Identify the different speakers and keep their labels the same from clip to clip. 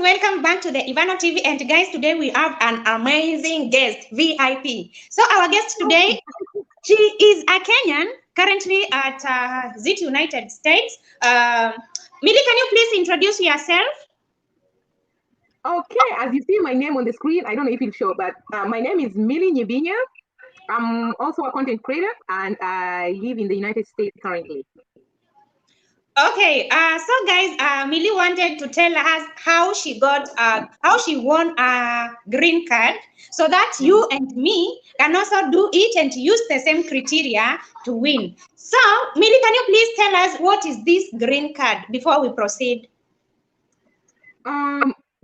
Speaker 1: welcome back to the Ivano TV. And guys, today we have an amazing guest, VIP. So our guest today, she is a Kenyan, currently at Zit United States. MILLIE, can you please introduce yourself?
Speaker 2: Okay, as you see my name on the screen, I don't know if it'll show, but my name is MILLIE Nyibinya. I'm also a content creator, and I live in the United States currently.
Speaker 1: Okay, so guys, MILLIE wanted to tell us how she won a green card, so that you and me can also do it and use the same criteria to win. So, MILLIE, can you please tell us what is this green card before we proceed?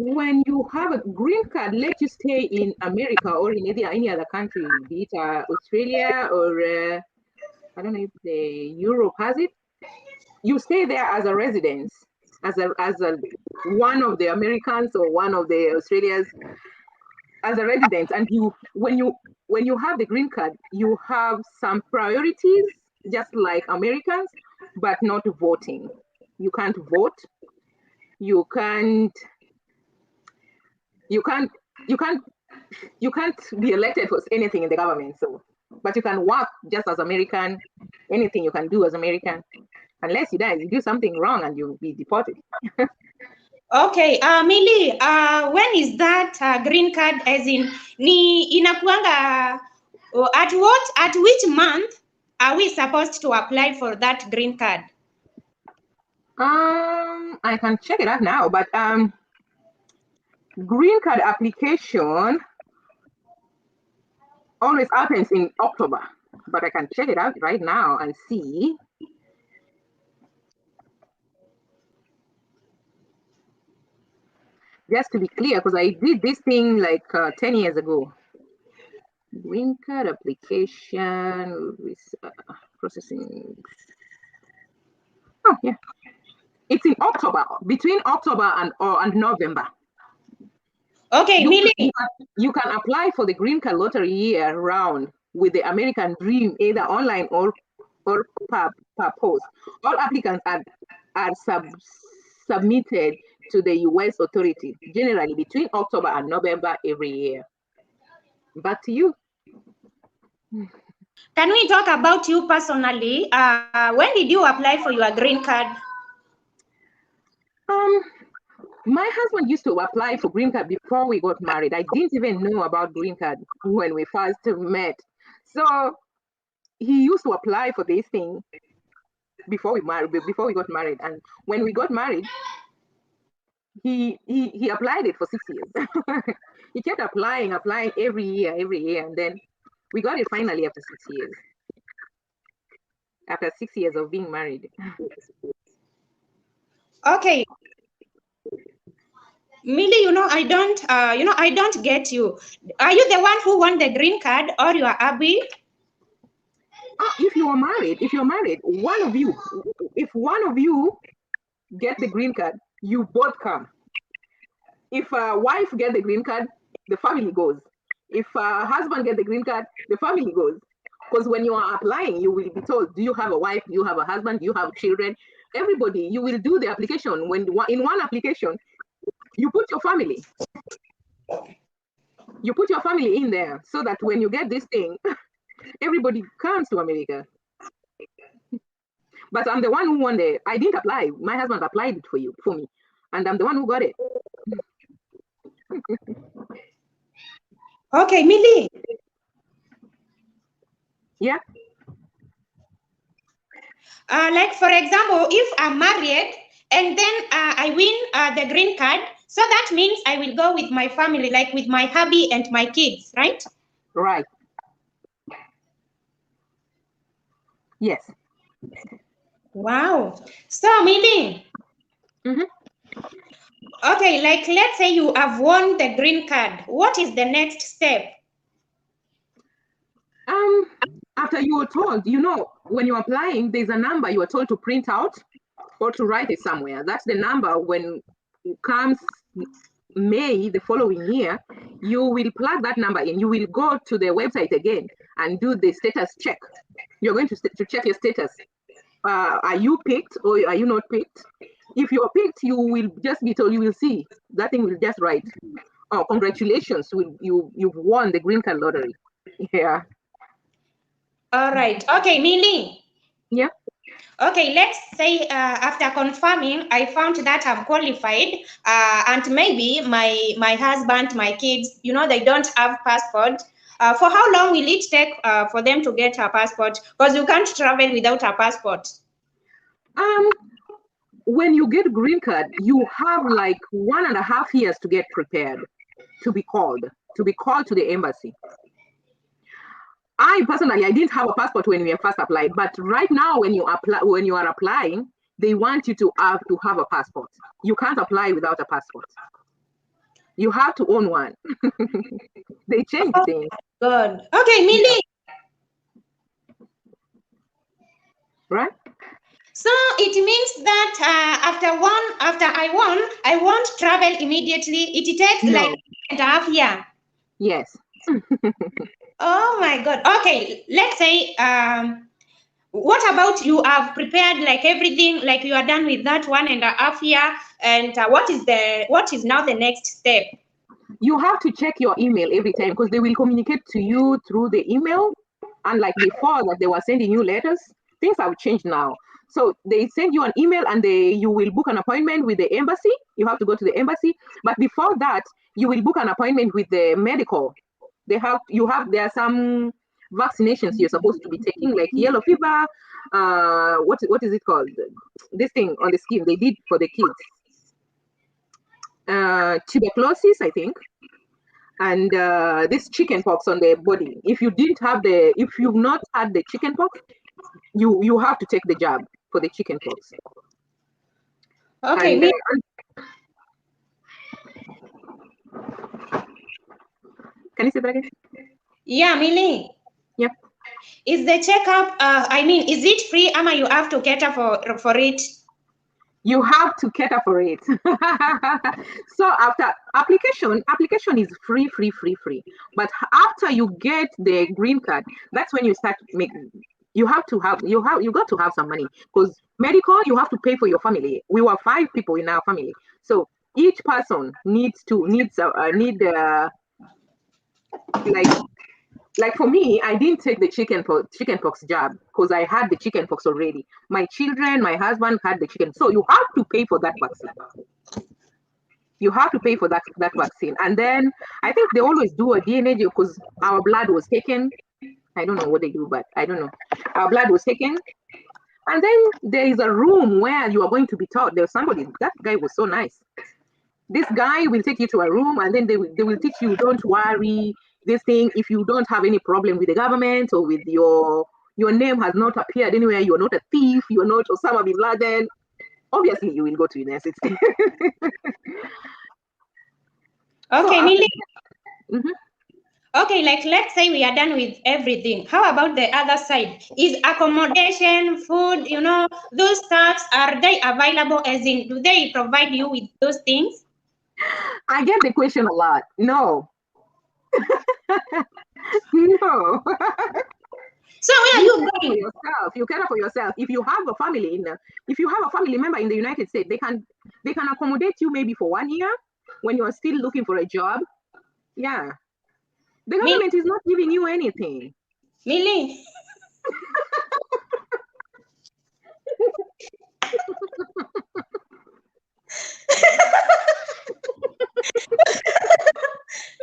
Speaker 2: When you have a green card, let you stay in America or in any other country, be it Australia or I don't know if Europe has it. You stay there as a resident, as one of the Americans or one of the Australians, as a resident. And when you have the green card, you have some priorities, just like Americans, but not voting. You can't vote. You can't be elected for anything in the government. So, but you can work just as American. Anything you can do as American, unless you do something wrong and you'll be deported.
Speaker 1: Okay, MILLIE, when is that green card? As in, ni inakuanga at which month are we supposed to apply for that green card?
Speaker 2: I can check it out now, but green card application always happens in October, but I can check it out right now and see. Just to be clear, because I did this thing like 10 years ago. Green card application with processing. Oh, yeah. It's in October, between October and November.
Speaker 1: Okay, MILLIE.
Speaker 2: You can apply for the green card lottery year round with the American Dream, either online or per post. All applicants are submitted to the U.S. authority, generally between October and November every year. Back to you.
Speaker 1: Can we talk about you personally? When did you apply for your green card?
Speaker 2: My husband used to apply for green card before we got married. I didn't even know about green card when we first met. So he used to apply for this thing before we got married. And when we got married, he applied it for 6 years. He kept applying every year, and then we got it finally after 6 years. After 6 years of being married.
Speaker 1: Okay. MILLIE, I don't get you. Are you the one who won the green card, or you are Abby?
Speaker 2: If you're married, one of you get the green card, you both come. If a wife get the green card, the family goes. If a husband get the green card, the family goes. Because when you are applying, you will be told, do you have a wife? Do you have a husband? Do you have children? Everybody, you will do the application. When in one application, you put your family. You put your family in there so that when you get this thing, everybody comes to America. But I'm the one who won I didn't apply. My husband applied it for me. And I'm the one who got it.
Speaker 1: Okay, MILLIE.
Speaker 2: Yeah.
Speaker 1: Like, for example, if I'm married and then I win the green card, so that means I will go with my family, like with my hubby and my kids, right?
Speaker 2: Right. Yes.
Speaker 1: Wow. So, MILLIE. Okay, like let's say you have won the green card. What is the next step?
Speaker 2: After you were told, when you're applying, there's a number you are told to print out or to write it somewhere. That's the number. When it comes May the following year, you will plug that number in. You will go to the website again and do the status check. You're going to check your status. Are you picked or are you not picked? If you're picked, you will just be told, you will see. That thing will just write, oh, congratulations, you've won the green card lottery. Yeah.
Speaker 1: All right. Okay, Millie.
Speaker 2: Yeah.
Speaker 1: Okay, let's say after confirming, I found that I'm qualified, and maybe my husband, my kids, they don't have passport. For how long will it take for them to get a passport? Because you can't travel without a passport.
Speaker 2: When you get green card, you have like 1.5 years to get prepared to be called to the embassy. I personally, I didn't have a passport when we first applied, but right now when you are applying, they want you to have a passport. You can't apply without a passport. You have to own one. They changed things.
Speaker 1: Good. Okay, Millie.
Speaker 2: Right?
Speaker 1: So it means that after I won't travel immediately. It takes like 1.5 years.
Speaker 2: Yes.
Speaker 1: Oh my God. Okay, let's say what about you have prepared like everything, like you are done with that 1.5 year, and what is now the next step?
Speaker 2: You have to check your email every time because they will communicate to you through the email. Unlike before that they were sending you letters, things have changed now. So they send you an email and you will book an appointment with the embassy. You have to go to the embassy. But before that, you will book an appointment with the medical. There are some vaccinations you're supposed to be taking, like yellow fever. What is it called? This thing on the skin they did for the kids. Tuberculosis, I think, and this chicken pox on the body. If you've not had the chicken pox, you have to take the jab for the chicken pox.
Speaker 1: Okay.
Speaker 2: And, can you say that again?
Speaker 1: Yeah, Millie.
Speaker 2: Yep.
Speaker 1: Is the checkup? Is it free? Ama, you have to cater for it.
Speaker 2: You have to cater for it. So after application is free. But after you get the green card, that's when you start making. You got to have some money because medical you have to pay for your family. We were 5 people in our family, so each person needs like for me, I didn't take the chicken pox jab because I had the chicken pox already. My children, my husband had the chicken. So you have to pay for that vaccine. You have to pay for that vaccine. And then I think they always do a DNA because our blood was taken. I don't know what they do, but I don't know. Our blood was taken. And then there is a room where you are going to be taught. There's somebody, that guy was so nice. This guy will take you to a room and then they will teach you, don't worry, this thing, if you don't have any problem with the government or with your name has not appeared anywhere, you're not a thief, you're not Osama bin Laden, obviously you will go to university.
Speaker 1: Okay, Millie.
Speaker 2: Mm-hmm.
Speaker 1: Okay, like let's say we are done with everything. How about the other side? Is accommodation, food, those stuffs, are they available? As in, do they provide you with those things?
Speaker 2: I get the question a lot. No. No.
Speaker 1: So where are you going?
Speaker 2: For yourself. You care for yourself. If you have a family member in the United States, they can accommodate you maybe for 1 year when you are still looking for a job. Yeah. The government is not giving you anything.
Speaker 1: Millie.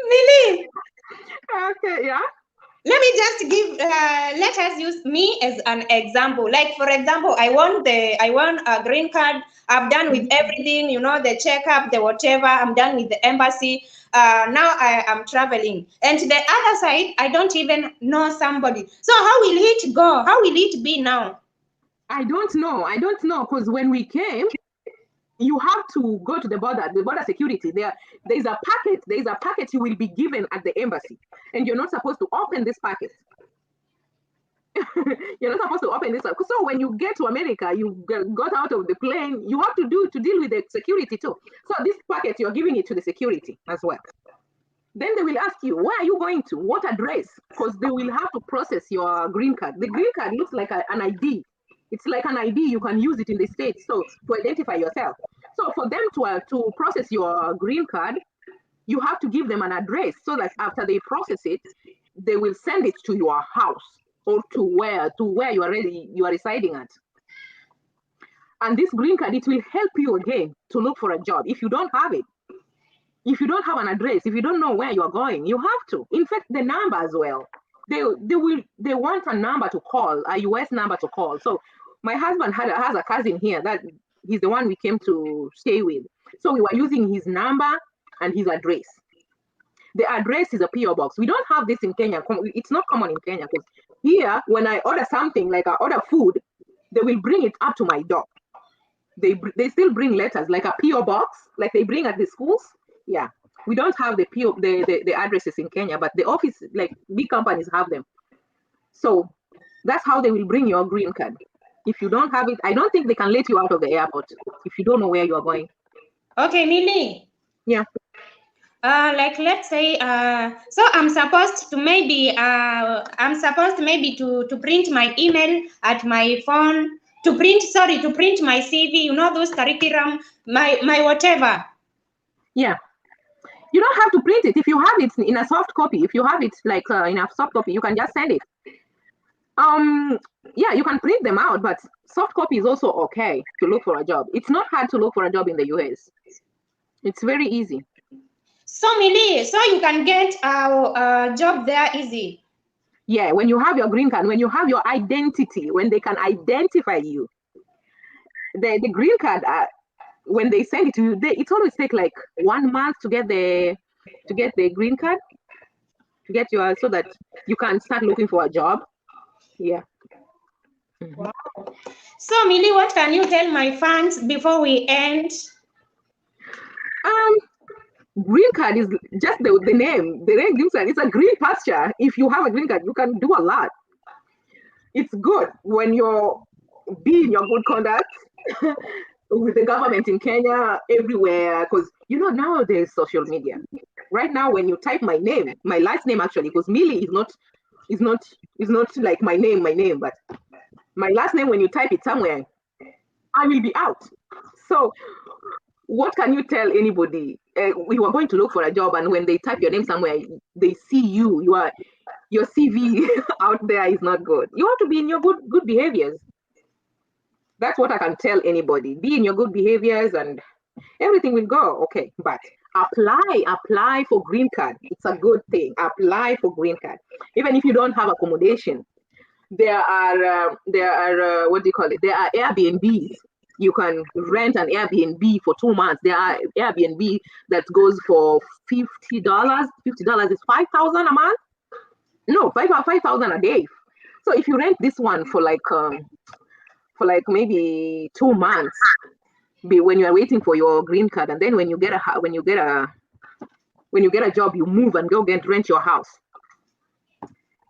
Speaker 1: Millie.
Speaker 2: Okay, yeah.
Speaker 1: Let me just let us use me as an example. Like, for example, I want a green card. I'm done with everything, the checkup, the whatever. I'm done with the embassy. Now I am traveling. And the other side, I don't even know somebody. So how will it go? How will it be now?
Speaker 2: I don't know because when we came, you have to go to the border security. There's a packet you will be given at the embassy, and you're not supposed to open this packet. You're not supposed to open this. So when you get to America, you got out of the plane, you have to deal with the security too. So this packet, you're giving it to the security as well. Then they will ask you, where are you going to? What address? Because they will have to process your green card. The green card looks like an ID. It's like an ID. You can use it in the States, so to identify yourself. So for them to process your green card, you have to give them an address so that after they process it, they will send it to your house or to where you are residing at. And this green card, it will help you again to look for a job. If you don't have it, if you don't have an address, if you don't know where you are going, you have to. In fact, the number as well. They want a number to call, a US number to call. So my husband has a cousin here that he's the one we came to stay with. So we were using his number and his address. The address is a PO box. We don't have this in Kenya. It's not common in Kenya because here, when I order something, like I order food, they will bring it up to my door. They still bring letters, like a PO box, like they bring at the schools. Yeah, we don't have the addresses in Kenya, but the office, like big companies, have them. So that's how they will bring your green card. If you don't have it, I don't think they can let you out of the airport if you don't know where you are going.
Speaker 1: Okay, Millie.
Speaker 2: Yeah.
Speaker 1: Like let's say, so I'm supposed to maybe to print my email at my phone, to print my CV, you know, those curriculum, my whatever.
Speaker 2: Yeah. You don't have to print it. If you have it in a soft copy, if you have it like in a soft copy, you can just send it. Yeah, you can print them out, but soft copy is also okay to look for a job. It's not hard to look for a job in the US. It's very easy.
Speaker 1: So Millie, so you can get a job there easy.
Speaker 2: Yeah, when you have your green card, when you have your identity, when they can identify you. The green card, when they send it to you, it always takes like 1 month to get the green card, to get so that you can start looking for a job. Yeah.
Speaker 1: Wow. So Millie, what can you tell my fans before we end?
Speaker 2: Green card is just the name. The name gives it. It's a green pasture. If you have a green card, you can do a lot. It's good when you're being your good conduct with the government in Kenya, everywhere, because you know now there's social media. Right now, when you type my name, my last name actually, because Millie is not like my name, but my last name, when you type it somewhere, I will be out. So what can you tell anybody? We were going to look for a job, and when they type your name somewhere, they see you. Your CV out there is not good. You have to be in your good behaviors. That's what I can tell anybody. Be in your good behaviors, and everything will go okay. But apply for green card. It's a good thing. Apply for green card, even if you don't have accommodation. There are what do you call it? There are Airbnbs. You can rent an Airbnb for 2 months. There are Airbnb that goes for $50. $50 is $5,000 a month. No, 5,000 a day. So if you rent this one for like maybe 2 months, when you are waiting for your green card, and then when you get a job, you move and go rent your house.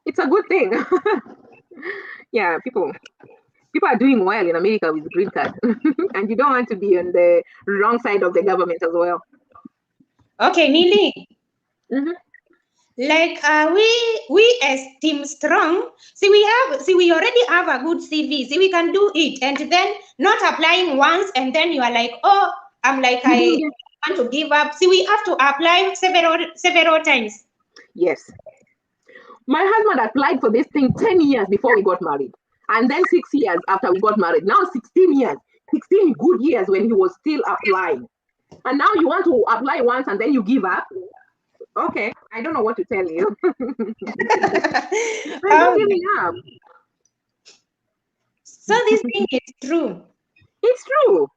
Speaker 2: It's a good thing. Yeah, people are doing well in America with green card, and you don't want to be on the wrong side of the government as well.
Speaker 1: Okay, Millie.
Speaker 2: Mm-hmm.
Speaker 1: Like we as Team Strong, we already have a good CV. See, we can do it, and then not applying once, and then you are like, oh, I'm like, I want to give up. See, we have to apply several times.
Speaker 2: Yes. My husband applied for this thing 10 years before we got married. And then 6 years after we got married. Now 16 years. 16 good years when he was still applying. And now you want to apply once and then you give up? Okay. I don't know what to tell you. I'm not giving up.
Speaker 1: So this thing is true.
Speaker 2: It's true.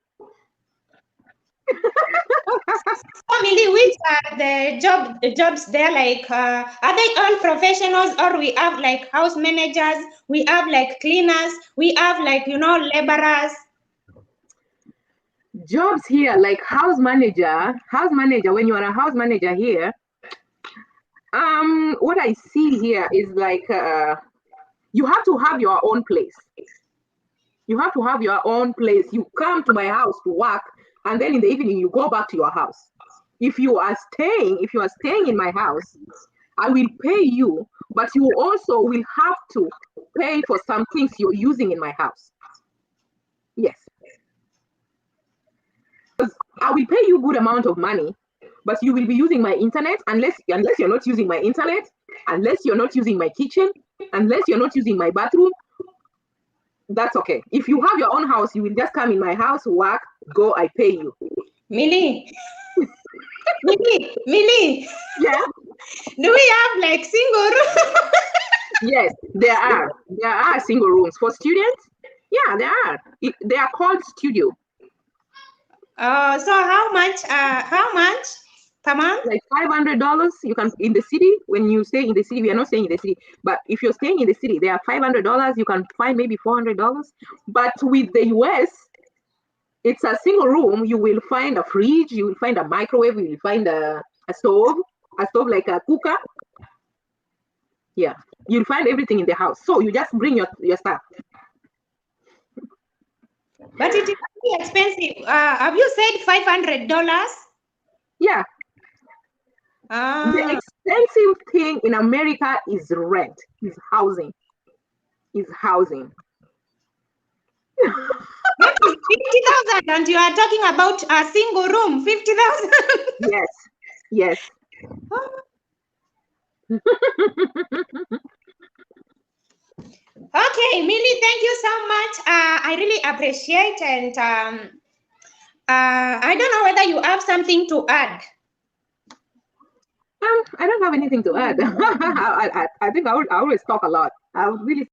Speaker 1: Millie, which are the jobs there? Like, are they all professionals, or we have like house managers, we have like cleaners, we have like, you know, laborers?
Speaker 2: Jobs here, like house manager, when you are a house manager here, what I see here is like you have to have your own place. You have to have your own place. You come to my house to work, and then in the evening you go back to your house. If you are staying in my house, I will pay you, but you also will have to pay for some things you're using in my house. Yes. I will pay you good amount of money, but you will be using my internet unless you're not using my internet, unless you're not using my kitchen, unless you're not using my bathroom. That's okay. If you have your own house, you will just come in my house, work, go, I pay you.
Speaker 1: Millie, Millie,
Speaker 2: Yeah.
Speaker 1: do we have like single room?
Speaker 2: Yes, there are single rooms for students. Yeah, there are. They are called studio.
Speaker 1: So how much? How much per month?
Speaker 2: Like $500. You can in the city. When you stay in the city, we are not staying in the city. But if you're staying in the city, they are $500. You can find maybe $400. But with the US, it's a single room. You will find a fridge. You will find a microwave. You will find a stove like a cooker. Yeah, you'll find everything in the house. So you just bring your stuff.
Speaker 1: But it is very expensive. Have you said $500?
Speaker 2: Yeah. The expensive thing in America is rent, is housing.
Speaker 1: That is 50,000, and you are talking about a single room, 50,000.
Speaker 2: Yes.
Speaker 1: Okay, Millie, thank you so much. I really appreciate, and I don't know whether you have something to add.
Speaker 2: I don't have anything to add. I think I always talk a lot. I would really